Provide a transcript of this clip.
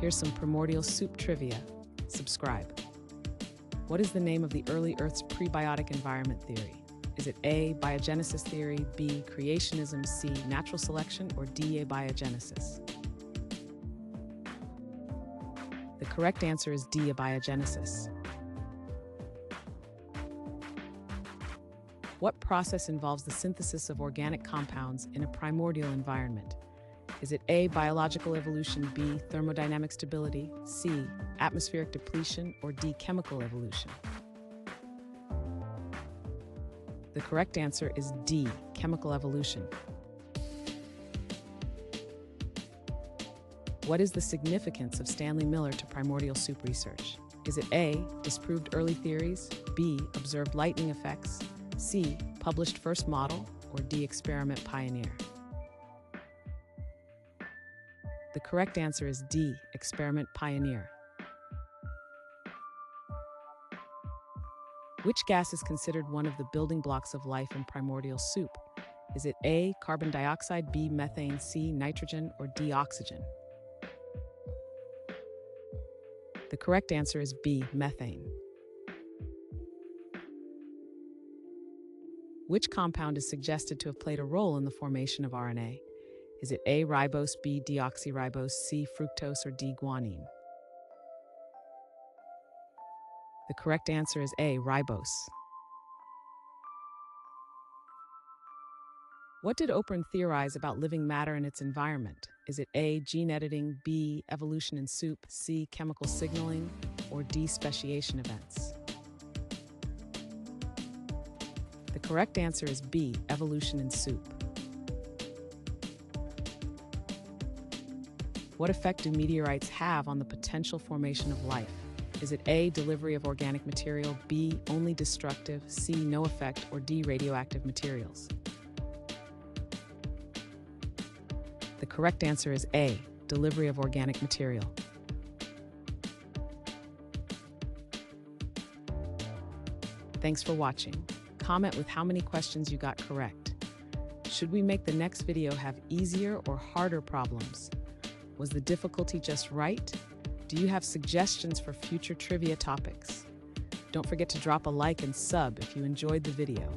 Here's some primordial soup trivia. Subscribe. What is the name of the early Earth's prebiotic environment theory? Is it A, biogenesis theory, B, creationism, C, natural selection, or D, abiogenesis? The correct answer is D, abiogenesis. What process involves the synthesis of organic compounds in a primordial environment? Is it A, biological evolution, B, thermodynamic stability, C, atmospheric depletion, or D, chemical evolution? The correct answer is D, chemical evolution. What is the significance of Stanley Miller to primordial soup research? Is it A, disproved early theories, B, observed lightning effects, C, published first model, or D, experiment pioneer? The correct answer is D, experiment pioneer. Which gas is considered one of the building blocks of life in primordial soup? Is it A, carbon dioxide, B, methane, C, nitrogen, or D, oxygen? The correct answer is B, methane. Which compound is suggested to have played a role in the formation of RNA? Is it A, ribose, B, deoxyribose, C, fructose, or D, guanine? The correct answer is A, ribose. What did Oprah theorize about living matter and its environment? Is it A, gene editing, B, evolution in soup, C, chemical signaling, or D, speciation events? The correct answer is B, evolution in soup. What effect do meteorites have on the potential formation of life? Is it A, delivery of organic material, B, only destructive, C, no effect, or D, radioactive materials? The correct answer is A, delivery of organic material. Thanks for watching. Comment with how many questions you got correct. Should we make the next video have easier or harder problems? Was the difficulty just right? Do you have suggestions for future trivia topics? Don't forget to drop a like and sub if you enjoyed the video.